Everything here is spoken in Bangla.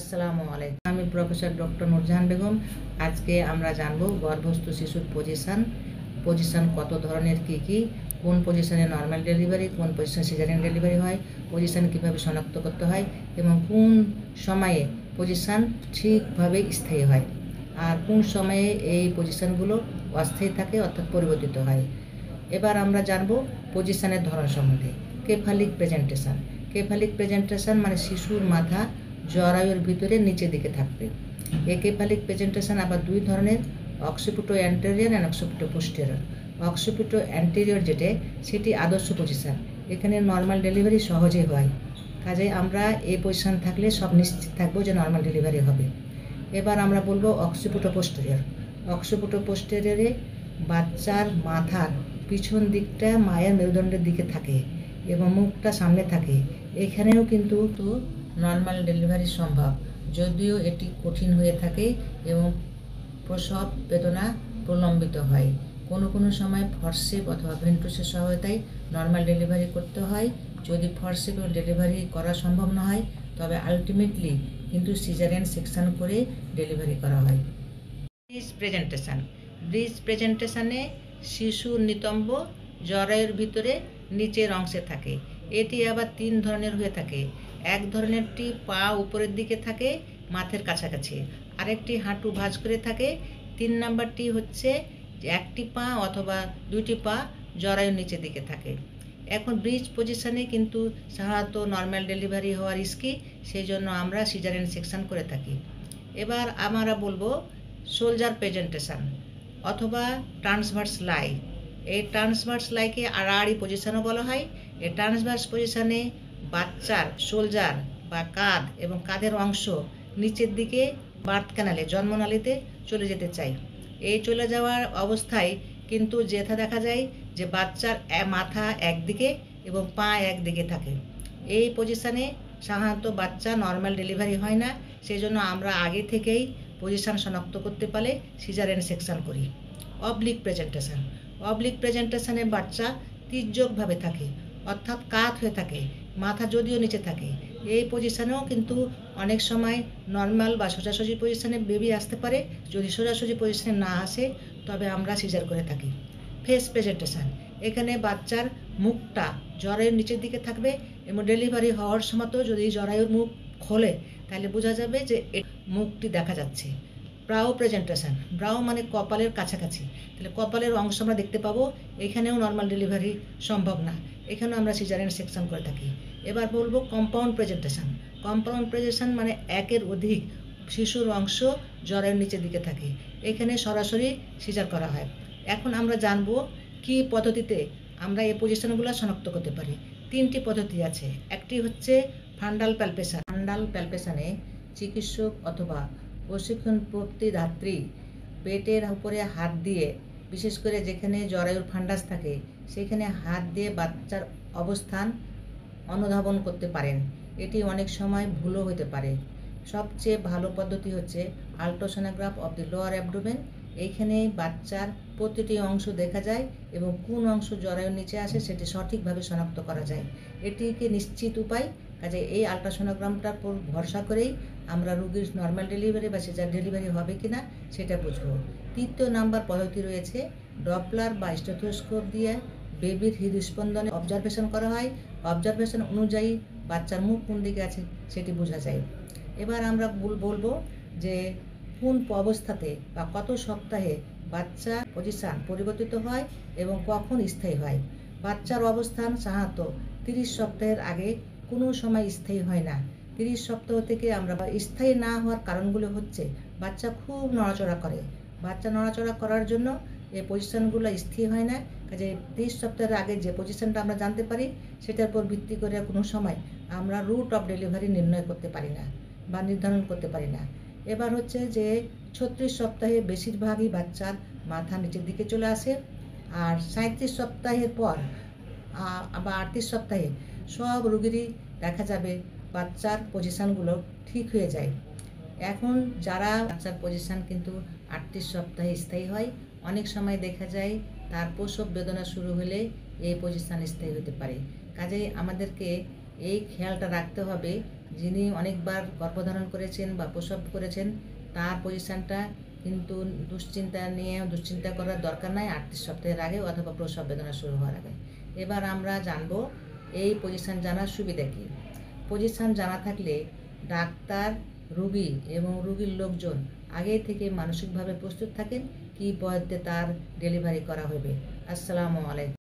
আসসালামু আলাইকুম। আমি প্রফেসর ডক্টর নুরজাহান বেগম। আজকে আমরা জানব গর্ভস্থ শিশুর পজিশন কত ধরনের, কি কোন পজিশনে নর্মাল ডেলিভারি, কোন পজিশনে সিজারিয়ান ডেলিভারি হয়, পজিশন কীভাবে শনাক্ত করতে হয় এবং কোন সময়ে পজিশন ঠিকভাবে স্থায়ী হয় আর কোন সময়ে এই পজিশনগুলো অস্থায়ী থাকে অর্থাৎ পরিবর্তিত হয়। এবার আমরা জানব পজিশনের ধরন সম্বন্ধে। কেফালিক প্রেজেন্টেশন মানে শিশুর মাথা জরায়ুর ভিতরে নিচের দিকে থাকবে। এই কেফালিক প্রেজেন্টেশন আবার দুই ধরনের, অক্সিপিটো অ্যান্টেরিয়র অ্যান্ড অক্সিপিটো পোস্টেরিয়র। অক্সিপিটো অ্যান্টেরিয়র সেটি আদর্শ পজিশন, এখানে নর্মাল ডেলিভারি সহজেই হয়, কাজে আমরা এই পজিশন থাকলে সব নিশ্চিত থাকবো যে নর্মাল ডেলিভারি হবে। এবার আমরা বলবো অক্সিপিটো পোস্টেরিয়রে বাচ্চার মাথার পিছন দিকটা মায়ের মেরুদণ্ডের দিকে থাকে এবং মুখটা সামনে থাকে। এখানেও কিন্তু নর্মাল ডেলিভারি সম্ভব, যদিও এটি কঠিন হয়ে থাকে এবং প্রসব বেদনা প্রলম্বিত হয়। কোনো সময় ফরসেপ অথবা ভেন্ট্রোসের সহায়তায় নর্মাল ডেলিভারি করতে হয়। যদি ফরসেপ ডেলিভারি করা সম্ভব না হয় তবে আলটিমেটলি কিন্তু সিজারিয়ান সেকশন করে ডেলিভারি করা হয়। ব্রিজ প্রেজেন্টেশনে শিশুর নিতম্ব জরায়ুর ভিতরে নিচের অংশে থাকে। এটি আবার তিন ধরনের হয়ে থাকে। এক ধরনেরটি পা উপরের দিকে থাকে মাথার কাছাকাছি, আরেকটি হাঁটু ভাঁজ করে থাকে, 3 নাম্বারটি হচ্ছে একটি পা অথবা দুইটি পা জরায়ুর নিচের দিকে থাকে। এখন ব্রিজ পজিশনে কিন্তু সাধারণত নর্মাল ডেলিভারি হওয়ার রিস্কি, সেই জন্য আমরা সিজারিয়ান সেকশন করে থাকি। এবার আমরা বলবো সোলজার প্রেজেন্টেশন অথবা ট্রান্সভার্স লাই। এই ট্রান্সভার্স লাইকে আড়াআড়ি পজিশনও বলা হয়। এই ট্রান্সভার্স পজিশনে বাচ্চার সোলজার বা কাঁধ এবং কাঁধের অংশ নিচের দিকে বার্থ ক্যানালে জন্মনালীতে চলে যেতে চাই। এই চলে যাওয়ার অবস্থায় কিন্তু দেখা যায় যে বাচ্চার মাথা একদিকে এবং পা একদিকে থাকে। এই পজিশনে সাধারণত বাচ্চা নর্মাল ডেলিভারি হয় না, সেই জন্য আমরা আগে থেকেই পজিশন শনাক্ত করতে পারলে সিজারিয়ান সেকশন করি। অবলিক প্রেজেন্টেশনে বাচ্চা তির্যকভাবে থাকে অর্থাৎ কাত হয়ে থাকে, মাথা যদিও নিচে থাকে। এই পজিশনেও কিন্তু অনেক সময় নর্মাল বা সোজাসুজি পজিশনে বেবি আসতে পারে। যদি সোজাসুজি পজিশনে না আসে তবে আমরা সিজার করে থাকি। ফেস প্রেজেন্টেশন, এখানে বাচ্চার মুখটা জরায়ুর নিচের দিকে থাকবে এবং ডেলিভারি হওয়ার সময়তেও যদি জরায়ুর মুখ খোলে তাহলে বোঝা যাবে যে মুখটি দেখা যাচ্ছে। ব্রাউ প্রেজেন্টেশন, ব্রাউ মানে কপালের কাছাকাছি, তাহলে কপালের অংশ আমরা দেখতে পাবো। এখানেও নর্মাল ডেলিভারি সম্ভব না, এখানেও আমরা সিজারিয়ান সেকশন করে থাকি। এবার বলবো কম্পাউন্ড প্রেজেন্টেশন মানে একের অধিক শিশুর অংশ জরায়ুর নিচের দিকে থাকে, এখানে সরাসরি সিজার করা হয়। এখন আমরা জানবো কি পদ্ধতিতে আমরা এই পজিশনগুলো শনাক্ত করতে পারি। 3টি পদ্ধতি আছে। একটি হচ্ছে ফান্ডাল প্যালপেশনে চিকিৎসক অথবা প্রশিক্ষণপ্রাপ্ত ধাত্রী পেটের উপরে হাত দিয়ে, বিশেষ করে যেখানে জরায়ুর ফান্ডাস থাকে সেখানে হাত দিয়ে বাচ্চার অবস্থান অনুধাবন করতে পারেন। এটি অনেক সময় ভুলও হতে পারে। সবচেয়ে ভালো পদ্ধতি হচ্ছে আল্ট্রাসোনোগ্রাফ অফ দি লোয়ার অ্যাবডোমেন। এইখানে বাচ্চার প্রতিটি অংশ দেখা যায় এবং কোন অংশ জরায়ুর নিচে আসে সেটি সঠিকভাবে শনাক্ত করা যায়। এটিকে নিশ্চিত উপায়, কাজে এই আল্ট্রাসোনোগ্রামটার উপর ভরসা করেই আমরা রোগীর নর্মাল ডেলিভারি বা সিজার ডেলিভারি হবে কিনা সেটা বুঝবো। 3য় নাম্বার পদ্ধতি রয়েছে ডপলার বা স্টেথোস্কোপ দিয়ে বেবির হৃদস্পন্দনে অবজারভেশন করা হয়। অবজারভেশন অনুযায়ী বাচ্চার মুখ কোন দিকে আছে সেটি বোঝা যায়। এবার আমরা বলবো যে কোন অবস্থাতে বা কত সপ্তাহে বাচ্চা পজিশন পরিবর্তিত হয় এবং কখন স্থায়ী হয়। বাচ্চার অবস্থান সাধারণত 30 সপ্তাহের আগে কোনো সময় স্থায়ী হয় না। 30 সপ্তাহ থেকে আমরা স্থায়ী না হওয়ার কারণগুলো হচ্ছে বাচ্চা খুব নড়াচড়া করে, বাচ্চা নড়াচড়া করার জন্য এই পজিশনগুলো স্থির হয় না। কাজে 30 সপ্তাহের আগে যে পজিশনটা আমরা জানতে পারি সেটার উপর ভিত্তি করে কোনো সময় আমরা রুট অফ ডেলিভারি নির্ণয় করতে পারি না বা নির্ধারণ করতে পারি না। এবার হচ্ছে যে 36 সপ্তাহে বেশিরভাগই বাচ্চার মাথা নিচের দিকে চলে আসে, আর 37 সপ্তাহের পর বা 38 সপ্তাহে সব রোগীরই দেখা যাবে বাচ্চার পজিশনগুলো ঠিক হয়ে যায়। এখন যারা বাচ্চার পজিশন কিন্তু 38 সপ্তাহে স্থায়ী হয়, অনেক সময় দেখা যায় তার প্রসব বেদনা শুরু হলে এই পজিশন স্থায়ী হতে পারে। কাজেই আমাদেরকে এই খেয়ালটা রাখতে হবে যিনি অনেকবার গর্ভধারণ করেছেন বা প্রসব করেছেন তার পজিশানটা কিন্তু দুশ্চিন্তা করার দরকার নাই 38 সপ্তাহের আগে অথবা প্রসব বেদনা শুরু হওয়ার আগে। এবার আমরা জানবো এই পজিশান জানার সুবিধা কী। পজিশান জানা থাকলে ডাক্তার, রুগী এবং রুগীর লোকজন আগে থেকে মানসিকভাবে প্রস্তুত থাকেন কী পদ্ধতিতে তার ডেলিভারি করা হবে। আসসালামু আলাইকুম।